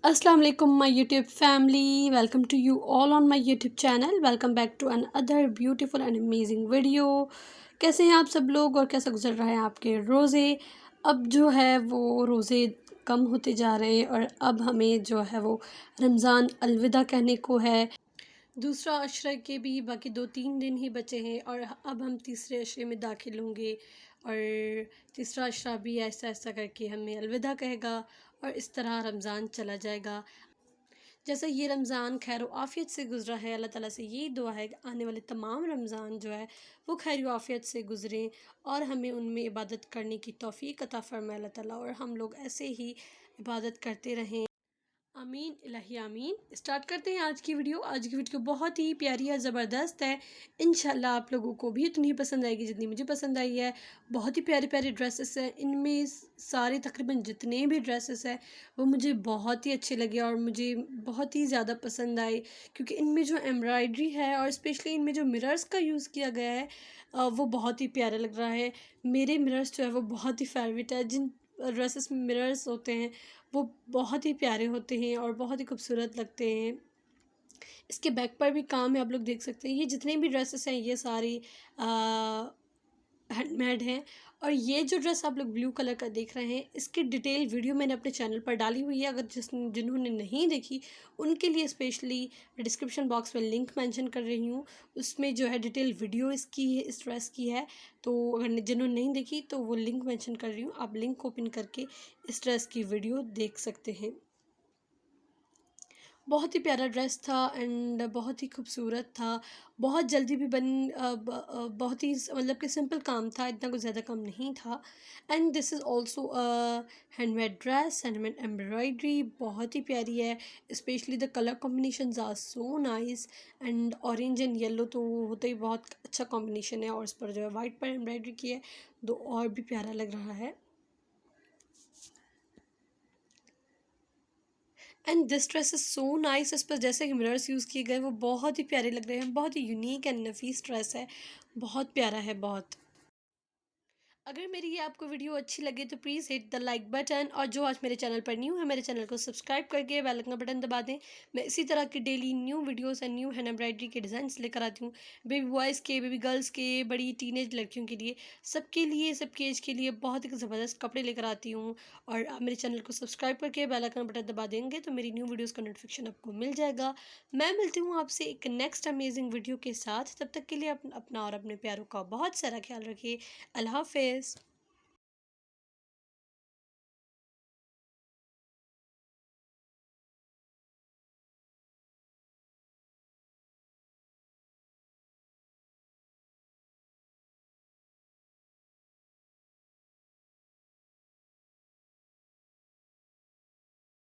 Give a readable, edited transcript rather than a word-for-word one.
Assalamu alaikum my YouTube family, welcome to you all on my YouTube channel. Welcome back to another beautiful and amazing video. कैसे हैं आप सब लोग और कैसा गुजर रहा है आपके रोज़े। अब जो है वो रोज़े कम होते जा रहे हैं और अब हमें जो है वो रमज़ान अलविदा कहने को है। दूसरा अशरा के भी बाकी 2-3 दिन ही बचे हैं और अब हम तीसरे अशरे में दाखिल होंगे और तीसरा अशरा भी ऐसा ऐसा करके हमें अलविदा कहेगा और इस तरह रमज़ान चला जाएगा। जैसे ये रमज़ान खैर आफ़ियत से गुज़रा है, अल्लाह ताला से यही दुआ है कि आने वाले तमाम रमज़ान जो है वो खैर आफ़ियत से गुज़रें और हमें उनमें इबादत करने की तौफ़ीक अता फ़रमाए अल्लाह ताला और हम लोग ऐसे ही इबादत करते रहें। आमीन इलाही आमीन। स्टार्ट करते हैं आज की वीडियो। आज की वीडियो बहुत ही प्यारी है, ज़बरदस्त है। इंशाल्लाह आप लोगों को भी उतनी ही पसंद आएगी जितनी मुझे पसंद आई है। बहुत ही प्यारे प्यारे ड्रेसेस हैं, इनमें सारे तकरीबन जितने भी ड्रेसेस हैं वो मुझे बहुत ही अच्छे लगे और मुझे बहुत ही ज़्यादा पसंद आए क्योंकि इनमें जो एम्ब्रॉयडरी है और स्पेशली इनमें जो मिरर्स का यूज़ किया गया है वो बहुत ही प्यारा लग रहा है। मेरे मिरर्स जो है वो बहुत ही फेवरेट है। जिन ड्रेसेस में मिरर्स होते हैं वो बहुत ही प्यारे होते हैं और बहुत ही खूबसूरत लगते हैं। इसके बैक पर भी काम है, आप लोग देख सकते हैं। ये जितने भी ड्रेसेस हैं ये सारी हैंडमेड हैं और ये जो ड्रेस आप लोग ब्लू कलर का देख रहे हैं इसकी डिटेल वीडियो मैंने अपने चैनल पर डाली हुई है। अगर जिन्होंने नहीं देखी उनके लिए स्पेशली डिस्क्रिप्शन बॉक्स में लिंक मेंशन कर रही हूँ, उसमें जो है डिटेल वीडियो इसकी है, इस ड्रेस की है। तो अगर जिन्होंने नहीं देखी तो वो लिंक मेंशन कर रही हूँ, आप लिंक ओपन करके इस ड्रेस की वीडियो देख सकते हैं। बहुत ही प्यारा ड्रेस था एंड बहुत ही खूबसूरत था। बहुत जल्दी भी बहुत ही मतलब कि सिंपल काम था, इतना कुछ ज़्यादा काम नहीं था। And this is also handmade dress, handmade embroidery बहुत ही प्यारी है। Specially the colour combinations are so nice and orange and yellow तो होता ही बहुत अच्छा कॉम्बिनेशन है और इस पर जो है वाइट पर एम्ब्रॉयडरी की है तो और भी प्यारा लग रहा है। And this dress is so nice. इस पर जैसे कि मिरर्स यूज़ किए गए वो बहुत ही प्यारे लग रहे हैं। बहुत ही यूनिक एंड नफीस ड्रेस है, बहुत प्यारा है बहुत। अगर मेरी ये आपको वीडियो अच्छी लगे तो please hit the like button और जो आज मेरे चैनल पर न्यू है मेरे चैनल को सब्सक्राइब करके बेल आइकन का बटन दबा दें। मैं इसी तरह की daily new videos and new hand embroidery के डिज़ाइंस लेकर आती हूँ, बेबी बॉयज़ के, बेबी गर्ल्स के, बड़ी टीनेज लड़कियों के लिए, सबके लिए, सबके एज के लिए बहुत ही ज़बरदस्त कपड़े लेकर आती हूँ। और आप मेरे चैनल को सब्सक्राइब करके बेल आइकन बटन दबा देंगे तो मेरी न्यू वीडियोज़ का नोटिफिकेशन आपको मिल जाएगा। मैं मिलती हूँ आपसे एक नेक्स्ट अमेजिंग वीडियो के साथ, तब तक के लिए अपना और अपने प्यारों का बहुत सारा ख्याल रखिए। अल्लाह हाफिज़।